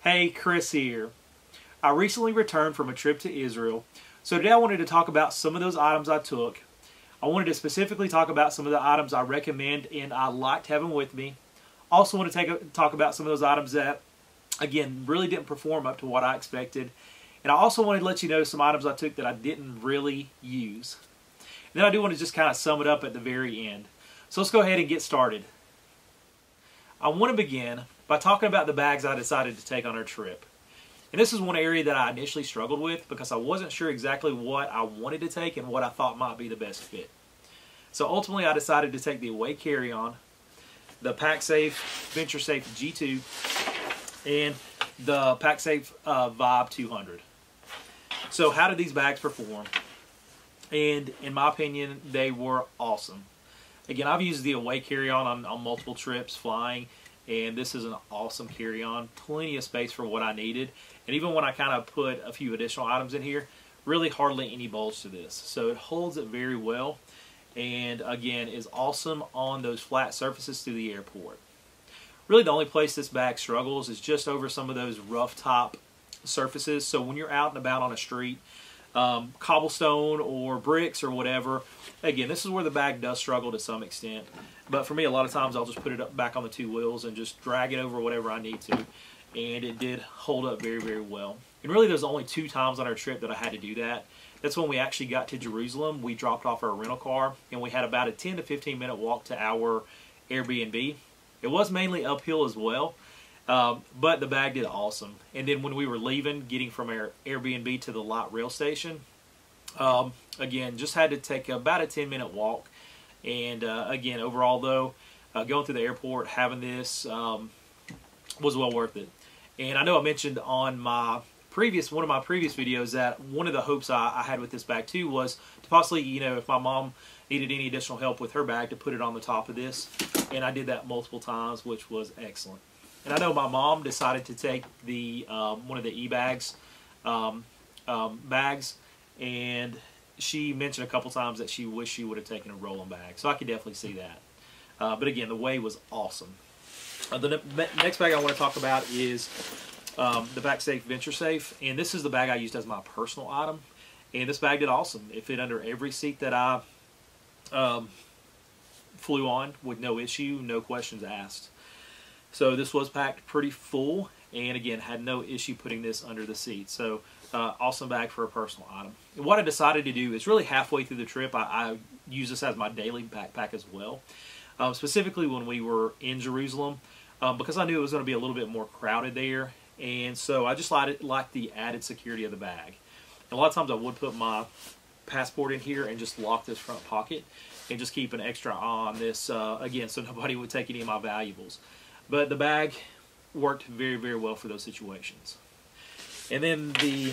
Hey, Chris here. I recently returned from a trip to Israel, so today I wanted to talk about some of those items I took. I wanted to specifically talk about some of the items I recommend and I liked having with me. Also want to talk about some of those items that, again, really didn't perform up to what I expected. And I also wanted to let you know some items I took that I didn't really use. And then I do want to just kind of sum it up at the very end. So let's go ahead and get started. I want to begin by talking about the bags I decided to take on our trip. And this is one area that I initially struggled with because I wasn't sure exactly what I wanted to take and what I thought might be the best fit. So ultimately I decided to take the Away carry-on, the Pacsafe Venturesafe GII, and the Pacsafe Vibe 200. So how did these bags perform? And in my opinion, they were awesome. Again, I've used the Away carry-on on multiple trips flying, and this is an awesome carry-on. Plenty of space for what I needed. And even when I kind of put a few additional items in here, really hardly any bulge to this. So it holds it very well. And again, is awesome on those flat surfaces through the airport. Really the only place this bag struggles is just over some of those rough top surfaces. So when you're out and about on a street, cobblestone or bricks or whatever, again, this is where the bag does struggle to some extent. But for me, a lot of times I'll just put it up back on the two wheels and just drag it over whatever I need to. And it did hold up very, very well. And really there's only 2 times on our trip that I had to do that. That's when we actually got to Jerusalem. We dropped off our rental car and we had about a 10 to 15 minute walk to our Airbnb. It was mainly uphill as well, but the bag did awesome. And then when we were leaving, getting from our Airbnb to the light rail station, again, just had to take about a 10-minute walk. And again, overall though, going through the airport, having this was well worth it. And I know I mentioned on my one of my previous videos that one of the hopes I had with this bag too was to possibly, if my mom needed any additional help with her bag, to put it on the top of this. And I did that multiple times, which was excellent. And I know my mom decided to take the one of the e-bags bags, and she mentioned a couple times that she wished she would have taken a rolling bag. So I could definitely see that. But again, the Way was awesome. The next bag I want to talk about is the Pacsafe Venturesafe, and this is the bag I used as my personal item. And this bag did awesome. It fit under every seat that I flew on with no issue, no questions asked. So this was packed pretty full, and again, had no issue putting this under the seat. So awesome bag for a personal item. And what I decided to do is really halfway through the trip, I use this as my daily backpack as well. Specifically when we were in Jerusalem, because I knew it was going to be a little bit more crowded there. And so I just liked the added security of the bag. And a lot of times I would put my passport in here and just lock this front pocket and just keep an extra eye on this, again, so nobody would take any of my valuables. But the bag worked very, very well for those situations. And then the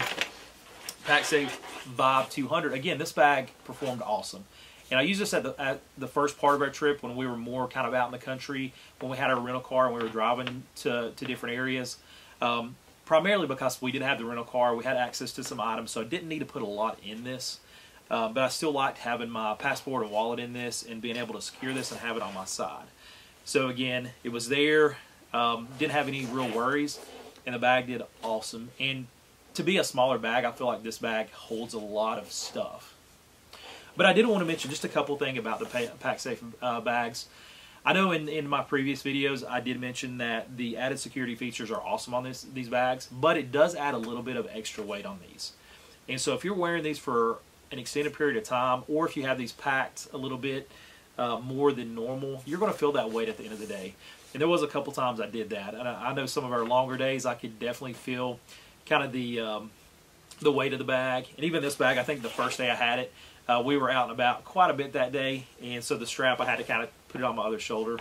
Pacsafe Vibe 200, again, this bag performed awesome. And I used this at the first part of our trip when we were more kind of out in the country, when we had our rental car and we were driving to different areas. Primarily because we didn't have the rental car, we had access to some items, so I didn't need to put a lot in this. But I still liked having my passport and wallet in this and being able to secure this and have it on my side. So again, it was there, didn't have any real worries, and the bag did awesome. And to be a smaller bag, I feel like this bag holds a lot of stuff. But I did want to mention just a couple things about the Pacsafe bags. I know in my previous videos I did mention that the added security features are awesome on these bags, but it does add a little bit of extra weight on these. And so if you're wearing these for an extended period of time, or if you have these packed a little bit more than normal, you're going to feel that weight at the end of the day. And there was a couple times I did that. And I know some of our longer days I could definitely feel kind of the weight of the bag. And even this bag, I think the first day I had it, we were out and about quite a bit that day, and so the strap I had to kind of put it on my other shoulder.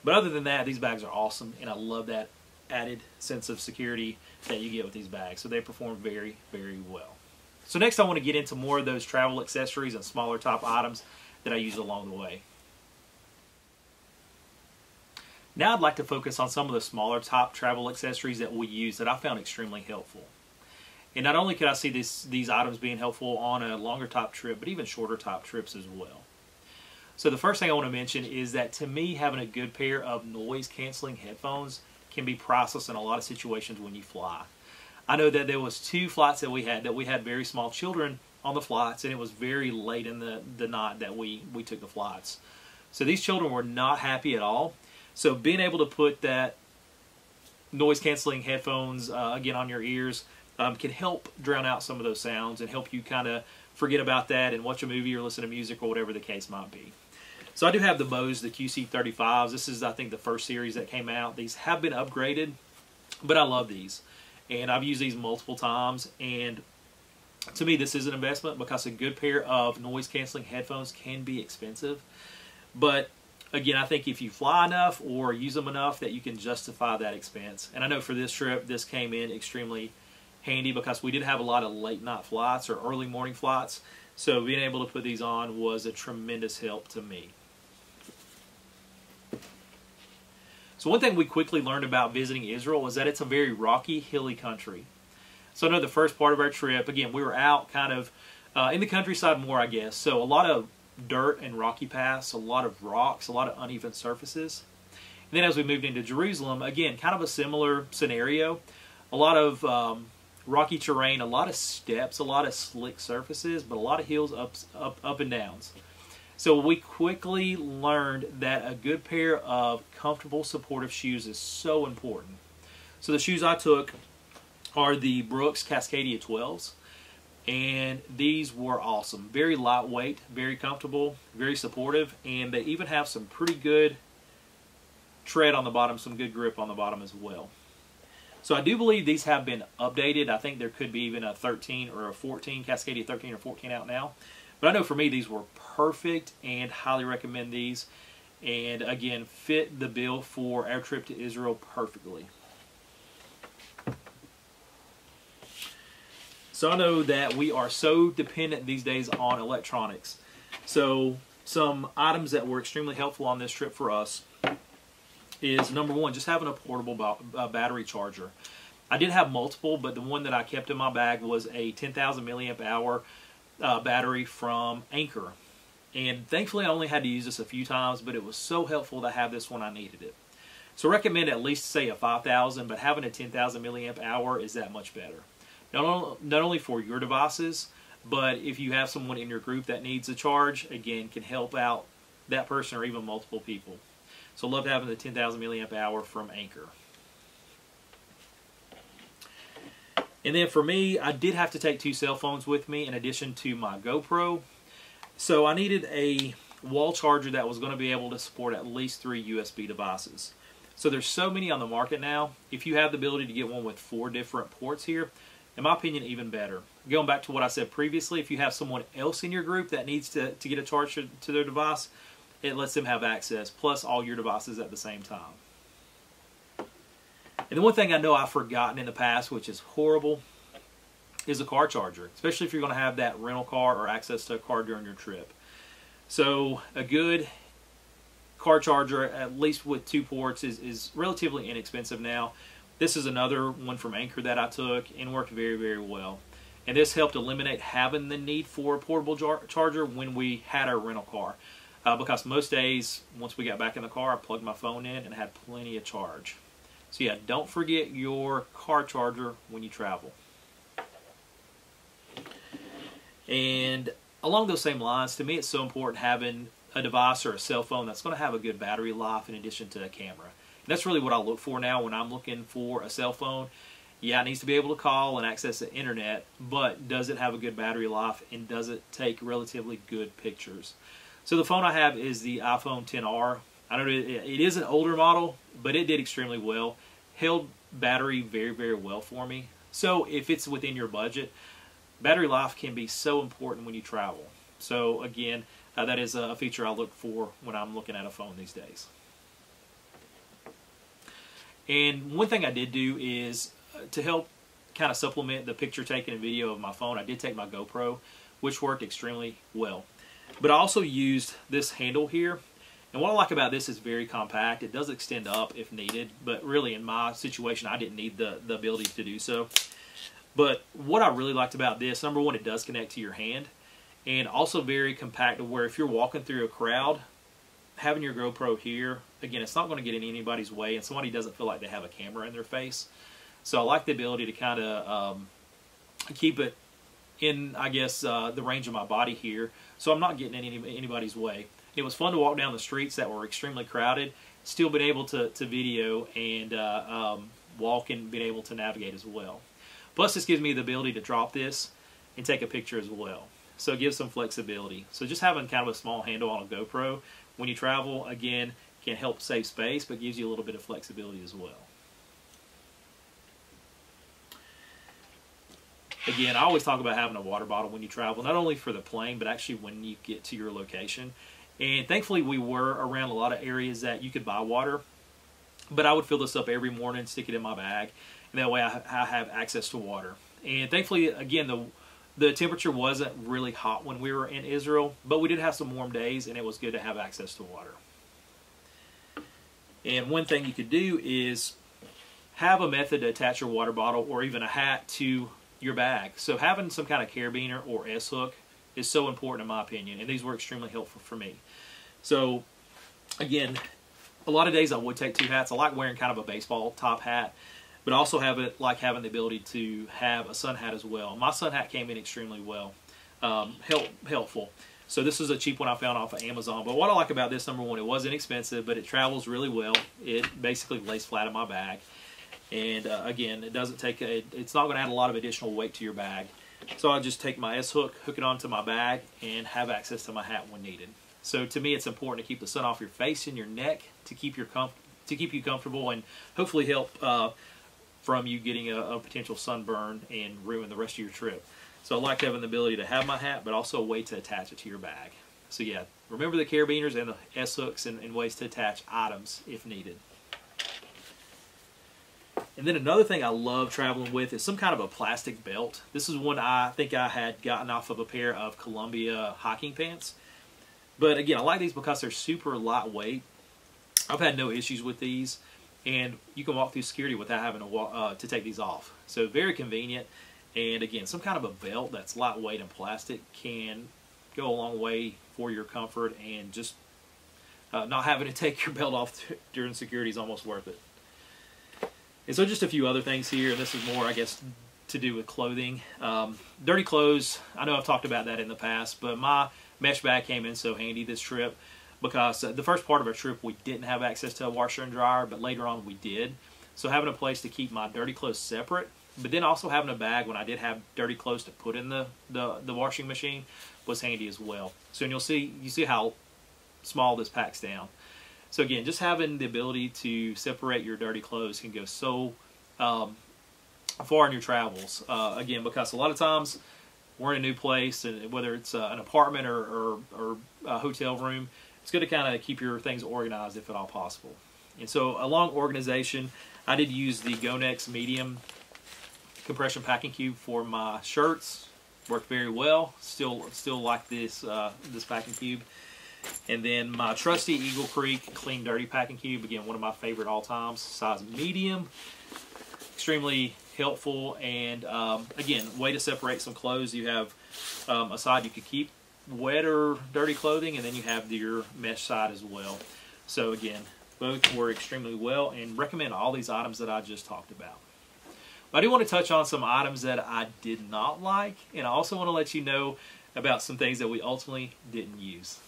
But other than that, these bags are awesome, and I love that added sense of security that you get with these bags. So they perform very, very well. So next I want to get into more of those travel accessories and smaller top items that I use along the way. Now I'd like to focus on some of the smaller top travel accessories that we use that I found extremely helpful. And not only could I see these items being helpful on a longer top trip, but even shorter top trips as well. So the first thing I want to mention is that to me, having a good pair of noise canceling headphones can be priceless in a lot of situations when you fly. I know that there was 2 flights that we had very small children on the flights, and it was very late in the night that we took the flights. So these children were not happy at all. So being able to put that noise canceling headphones again on your ears can help drown out some of those sounds and help you kind of forget about that and watch a movie or listen to music or whatever the case might be. So I do have the Bose, the QC35s. This is, I think, the first series that came out. These have been upgraded, but I love these. And I've used these multiple times. And to me, this is an investment because a good pair of noise canceling headphones can be expensive. But again, I think if you fly enough or use them enough that you can justify that expense. And I know for this trip, this came in extremely handy because we did have a lot of late night flights or early morning flights. So being able to put these on was a tremendous help to me. So one thing we quickly learned about visiting Israel was that it's a very rocky, hilly country. So I know the first part of our trip, again, we were out kind of in the countryside more, I guess. So a lot of dirt and rocky paths, a lot of rocks, a lot of uneven surfaces. And then as we moved into Jerusalem, again, kind of a similar scenario. A lot of rocky terrain, a lot of steps, a lot of slick surfaces, but a lot of hills up and downs. So we quickly learned that a good pair of comfortable supportive shoes is so important. So the shoes I took are the Brooks Cascadia 12s. And these were awesome. Very lightweight, very comfortable, very supportive, and they even have some pretty good tread on the bottom, some good grip on the bottom as well. So I do believe these have been updated. I think there could be even a 13 or a 14, Cascadia 13 or 14 out now. But I know for me these were perfect and highly recommend these. And again, fit the bill for our trip to Israel perfectly. So I know that we are so dependent these days on electronics. So some items that were extremely helpful on this trip for us is, number one, just having a portable battery charger. I did have multiple, but the one that I kept in my bag was a 10,000 milliamp hour battery from Anker. And thankfully I only had to use this a few times, but it was so helpful to have this when I needed it. So I recommend at least, say, a 5,000, but having a 10,000 milliamp hour is that much better. Not only for your devices, but if you have someone in your group that needs a charge, again, can help out that person or even multiple people. So love having the 10,000 milliamp hour from Anker. And then for me, I did have to take 2 cell phones with me in addition to my GoPro. So I needed a wall charger that was going to be able to support at least 3 USB devices. So there's so many on the market now. If you have the ability to get one with 4 different ports here, in my opinion, even better. Going back to what I said previously, if you have someone else in your group that needs to get a charge to their device, it lets them have access, plus all your devices at the same time. And the one thing I know I've forgotten in the past, which is horrible, is a car charger, especially if you're going to have that rental car or access to a car during your trip. So a good car charger, at least with 2 ports, is relatively inexpensive now. This is another one from Anker that I took and worked very, very well. And this helped eliminate having the need for a portable charger when we had our rental car. Because most days, once we got back in the car, I plugged my phone in and had plenty of charge. So yeah, don't forget your car charger when you travel. And along those same lines, to me it's so important having a device or a cell phone that's going to have a good battery life in addition to a camera. And that's really what I look for now when I'm looking for a cell phone. Yeah, it needs to be able to call and access the internet, but does it have a good battery life and does it take relatively good pictures? So the phone I have is the iPhone XR. I know it is an older model, but it did extremely well. Held battery very, very well for me. So if it's within your budget, battery life can be so important when you travel. So again, that is a feature I look for when I'm looking at a phone these days. And one thing I did do is to help kind of supplement the picture taking and video of my phone, I did take my GoPro, which worked extremely well. But I also used this handle here. And what I like about this is very compact. It does extend up if needed, but really in my situation, I didn't need the ability to do so. But what I really liked about this, number one, it does connect to your hand. And also very compact to where if you're walking through a crowd, having your GoPro here again, it's not going to get in anybody's way, and somebody doesn't feel like they have a camera in their face. So I like the ability to kind of keep it in, I guess, the range of my body here, so I'm not getting in anybody's way. It was fun to walk down the streets that were extremely crowded, still been able to video and walk and been able to navigate as well. Plus, this gives me the ability to drop this and take a picture as well. So it gives some flexibility. So just having kind of a small handle on a GoPro when you travel, again, can help save space, but gives you a little bit of flexibility as well. Again, I always talk about having a water bottle when you travel, not only for the plane, but actually when you get to your location. And thankfully, we were around a lot of areas that you could buy water, but I would fill this up every morning, stick it in my bag, and that way I have access to water. And thankfully, again, the temperature wasn't really hot when we were in Israel, but we did have some warm days, and it was good to have access to water. And one thing you could do is have a method to attach your water bottle or even a hat to your bag. So having some kind of carabiner or S-hook is so important in my opinion, and these were extremely helpful for me. So again, a lot of days I would take two hats. I like wearing kind of a baseball top hat, but I also like having the ability to have a sun hat as well. My sun hat came in extremely well, helpful. So this is a cheap one I found off of Amazon. But what I like about this, number one, it was inexpensive, but it travels really well. It basically lays flat in my bag. And again, it's not going to add a lot of additional weight to your bag. So I just take my S-hook, hook it onto my bag, and have access to my hat when needed. So to me, it's important to keep the sun off your face and your neck to keep you comfortable and hopefully help from you getting a potential sunburn and ruin the rest of your trip. So I like having the ability to have my hat, but also a way to attach it to your bag. So yeah, remember the carabiners and the S-hooks and ways to attach items if needed. And then another thing I love traveling with is some kind of a plastic belt. This is one I think I had gotten off of a pair of Columbia hiking pants. But again, I like these because they're super lightweight. I've had no issues with these, and you can walk through security without having to take these off. So very convenient. And again, some kind of a belt that's lightweight and plastic can go a long way for your comfort, and just not having to take your belt off during security is almost worth it. And so just a few other things here, and this is more, I guess, to do with clothing. Dirty clothes, I know I've talked about that in the past, but my mesh bag came in so handy this trip because the first part of our trip we didn't have access to a washer and dryer, but later on we did. So having a place to keep my dirty clothes separate, but then also having a bag when I did have dirty clothes to put in the washing machine was handy as well. So you see how small this packs down. So again, just having the ability to separate your dirty clothes can go so far in your travels. Again, because a lot of times we're in a new place, and whether it's an apartment or a hotel room, it's good to kind of keep your things organized if at all possible. And so along organization, I did use the Gonex medium compression packing cube for my shirts. Worked very well. Still like this packing cube. And then my trusty Eagle Creek Clean Dirty Packing Cube, again, one of my favorite all times, size medium, extremely helpful, and again, way to separate some clothes. You have a side you could keep wet or dirty clothing, and then you have your mesh side as well. So again, both work extremely well, and recommend all these items that I just talked about. But I do want to touch on some items that I did not like, and I also want to let you know about some things that we ultimately didn't use.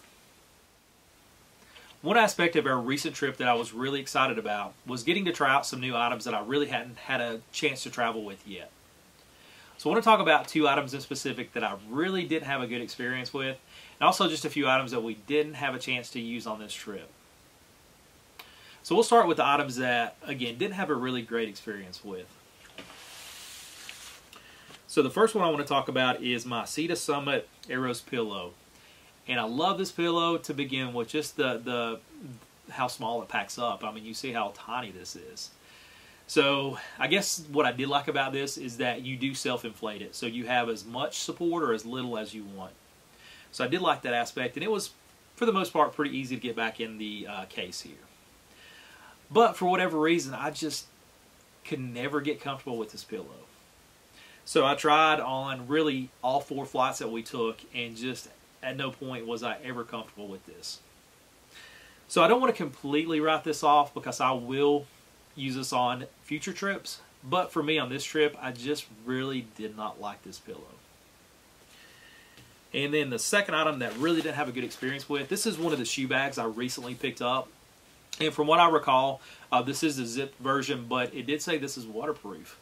One aspect of our recent trip that I was really excited about was getting to try out some new items that I really hadn't had a chance to travel with yet. So I want to talk about two items in specific that I really didn't have a good experience with, and also just a few items that we didn't have a chance to use on this trip. So we'll start with the items that, again, didn't have a really great experience with. So the first one I want to talk about is my Cedar Summit Eros pillow. And I love this pillow to begin with, just how small it packs up. I mean, you see how tiny this is. So I guess what I did like about this is that you do self-inflate it. So you have as much support or as little as you want. So I did like that aspect, and it was, for the most part, pretty easy to get back in the case here. But for whatever reason, I just could never get comfortable with this pillow. So I tried on really all 4 flights that we took, and just at no point was I ever comfortable with this. So I don't want to completely write this off because I will use this on future trips. But for me on this trip, I just really did not like this pillow. And then the second item that really didn't have a good experience with, this is one of the shoe bags I recently picked up. And from what I recall, this is the zipped version, but it did say this is waterproof.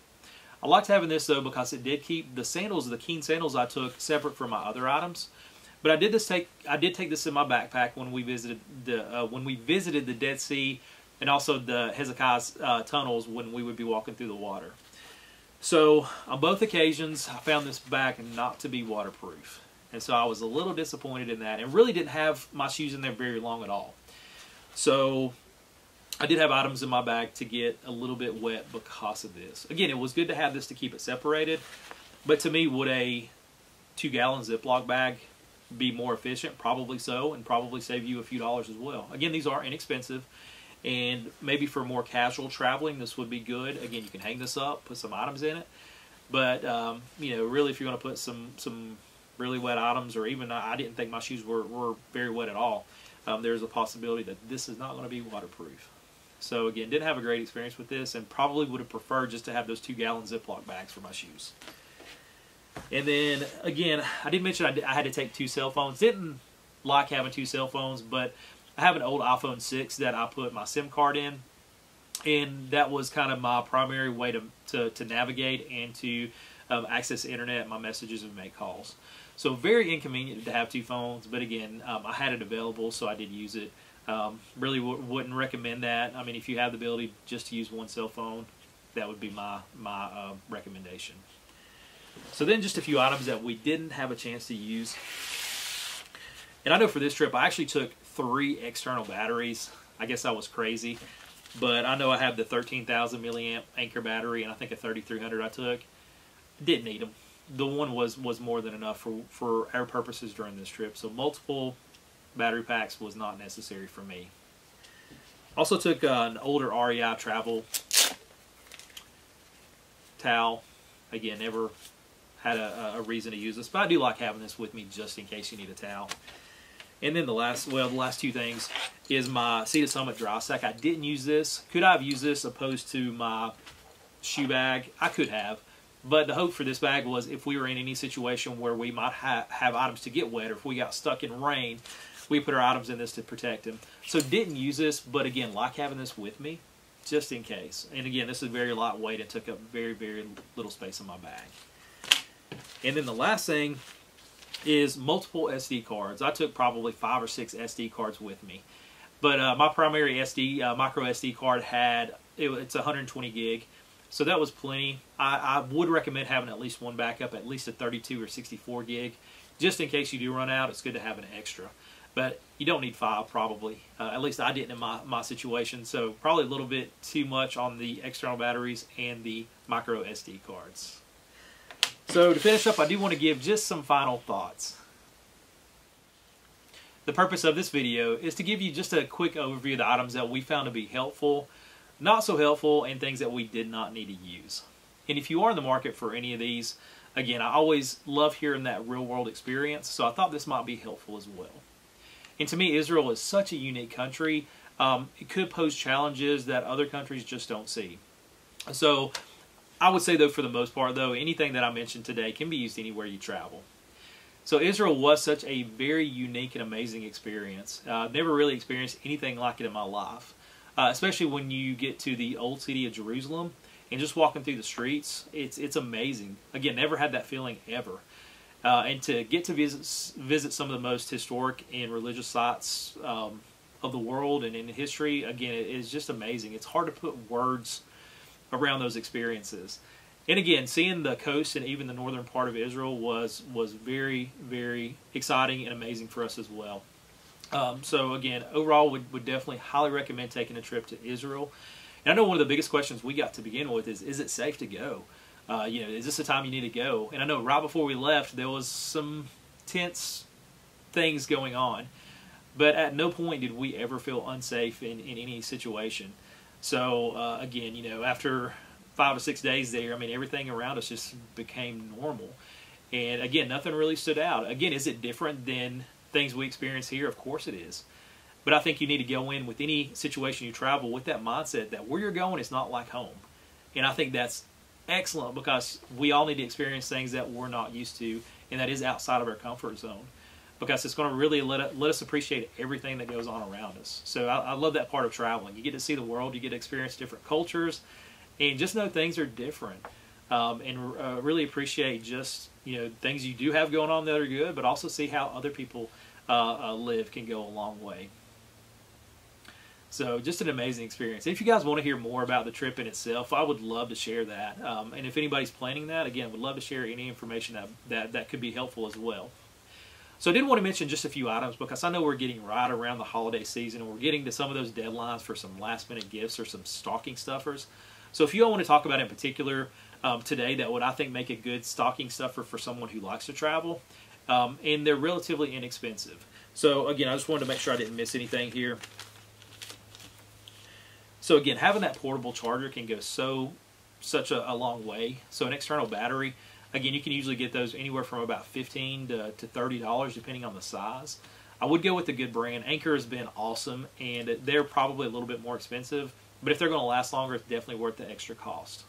I liked having this though because it did keep the sandals, the Keen sandals I took, separate from my other items. But I did take this in my backpack when we visited the Dead Sea and also the Hezekiah's tunnels when we would be walking through the water. So on both occasions, I found this bag not to be waterproof. And so I was a little disappointed in that and really didn't have my shoes in there very long at all. So I did have items in my bag to get a little bit wet because of this. Again, it was good to have this to keep it separated. But to me, would a 2-gallon Ziploc bag be more efficient? Probably so, and probably save you a few dollars as well. Again, these are inexpensive. And maybe for more casual traveling, this would be good. Again, you can hang this up, put some items in it. But, you know, really if you're going to put some really wet items, or even I didn't think my shoes were very wet at all, there's a possibility that this is not going to be waterproof. So again, didn't have a great experience with this and probably would have preferred just to have those 2-gallon Ziploc bags for my shoes. And then again, I did mention I had to take 2 cell phones. Didn't like having 2 cell phones, but I have an old iPhone 6 that I put my SIM card in, and that was kind of my primary way to navigate and to access the internet, my messages, and make calls. So very inconvenient to have 2 phones, but again, I had it available, so I did use it. Really wouldn't recommend that. I mean, if you have the ability just to use 1 cell phone, that would be my recommendation. So then just a few items that we didn't have a chance to use. And I know for this trip, I actually took 3 external batteries. I guess I was crazy, but I know I have the 13,000 milliamp Anker battery, and I think a 3300 I took. Didn't need them. The one was more than enough for our purposes during this trip, so multiple battery packs was not necessary for me. Also took an older REI travel towel. Again, never had a reason to use this, but I do like having this with me just in case you need a towel. And then the last 2 things is my Sea to Summit dry sack. I didn't use this. Could I have used this opposed to my shoe bag? I could have. But the hope for this bag was if we were in any situation where we might have items to get wet, or if we got stuck in rain, we put our items in this to protect them. So didn't use this, but again, like having this with me just in case. And again, this is very lightweight and took up very, very little space in my bag. And then the last thing is multiple SD cards. I took probably 5 or 6 SD cards with me. But my primary micro SD card it's 120 gig. So that was plenty. I would recommend having at least one backup, at least a 32 or 64 gig. Just in case you do run out, it's good to have an extra. But you don't need 5 probably. At least I didn't in my situation. So probably a little bit too much on the external batteries and the micro SD cards. So to finish up, I do want to give just some final thoughts. The purpose of this video is to give you just a quick overview of the items that we found to be helpful, not so helpful, and things that we did not need to use. And if you are in the market for any of these, again, I always love hearing that real world experience, so I thought this might be helpful as well. And to me, Israel is such a unique country. It could pose challenges that other countries just don't see. So I would say, though, for the most part, though, anything that I mentioned today can be used anywhere you travel. So Israel was such a very unique and amazing experience. I've never really experienced anything like it in my life, especially when you get to the old city of Jerusalem and just walking through the streets. It's amazing. Again, never had that feeling ever. And to get to visit some of the most historic and religious sites of the world and in history, again, it is just amazing. It's hard to put words around those experiences. And again, seeing the coast and even the northern part of Israel was very, very exciting and amazing for us as well. So again, overall, would definitely highly recommend taking a trip to Israel. And I know one of the biggest questions we got to begin with is it safe to go? Is this the time you need to go? And I know right before we left, there was some tense things going on. But at no point did we ever feel unsafe in any situation. So again, after 5 or 6 days there, I mean, everything around us just became normal. And again, nothing really stood out. Again, is it different than things we experience here? Of course it is. But I think you need to go in with any situation you travel with that mindset that where you're going is not like home. And I think that's excellent, because we all need to experience things that we're not used to, and that is outside of our comfort zone, because it's going to really let us appreciate everything that goes on around us. So I love that part of traveling. You get to see the world, you get to experience different cultures, and just know things are different, and really appreciate just, you know, things you do have going on that are good, but also see how other people live can go a long way. So just an amazing experience. If you guys want to hear more about the trip in itself, I would love to share that. And if anybody's planning that, again, would love to share any information that could be helpful as well. So I did want to mention just a few items, because I know we're getting right around the holiday season, and we're getting to some of those deadlines for some last minute gifts or some stocking stuffers. So if you all want to talk about in particular today that would, I think, make a good stocking stuffer for someone who likes to travel, and they're relatively inexpensive. So again, I just wanted to make sure I didn't miss anything here. So again, having that portable charger can go such a long way. So an external battery, again, you can usually get those anywhere from about $15 to $30 depending on the size. I would go with a good brand. Anker has been awesome, and they're probably a little bit more expensive, but if they're going to last longer, it's definitely worth the extra cost.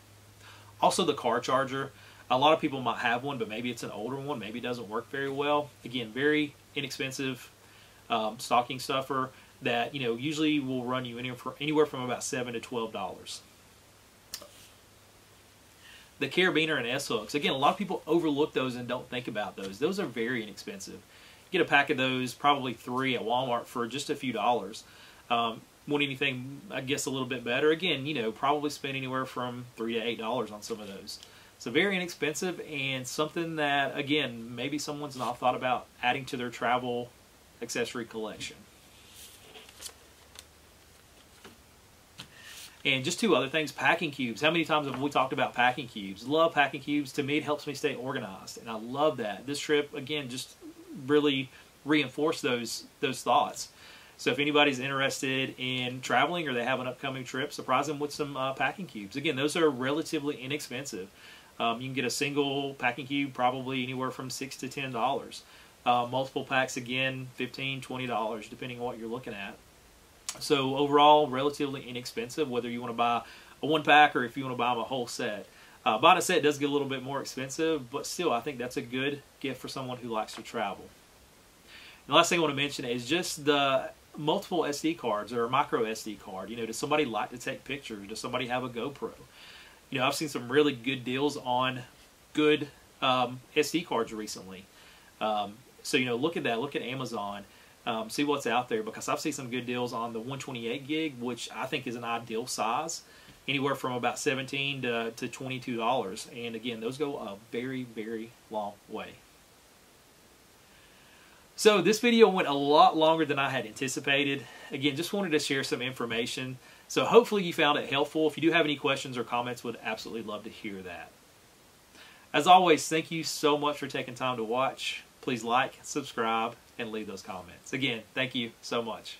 Also the car charger. A lot of people might have one, but maybe it's an older one, maybe it doesn't work very well. Again, very inexpensive stocking stuffer that, you know, usually will run you anywhere from about $7 to $12. The carabiner and S-hooks. Again, a lot of people overlook those and don't think about those. Those are very inexpensive. You get a pack of those, probably 3 at Walmart, for just a few dollars. Want anything, I guess, a little bit better? Again, you know, probably spend anywhere from $3 to $8 on some of those. So very inexpensive, and something that, again, maybe someone's not thought about adding to their travel accessory collection. And just two other things, packing cubes. How many times have we talked about packing cubes? Love packing cubes. To me, it helps me stay organized, and I love that. This trip, again, just really reinforced those thoughts. So if anybody's interested in traveling or they have an upcoming trip, surprise them with some packing cubes. Again, those are relatively inexpensive. You can get a single packing cube probably anywhere from $6 to $10. Multiple packs, again, $15, $20, depending on what you're looking at. So overall, relatively inexpensive, whether you want to buy a one pack or if you want to buy them a whole set. Buying a set does get a little bit more expensive, but still, I think that's a good gift for someone who likes to travel. And the last thing I want to mention is just the multiple SD cards or a micro SD card. You know, does somebody like to take pictures? Does somebody have a GoPro? You know, I've seen some really good deals on good SD cards recently. So, you know, look at that. Look at Amazon. See what's out there, because I've seen some good deals on the 128 gig, which I think is an ideal size, anywhere from about $17 to $22. And again, those go a very, very long way. So this video went a lot longer than I had anticipated. Again, just wanted to share some information. So hopefully you found it helpful. If you do have any questions or comments, would absolutely love to hear that. As always, thank you so much for taking time to watch. Please like, subscribe, and leave those comments. Again, thank you so much.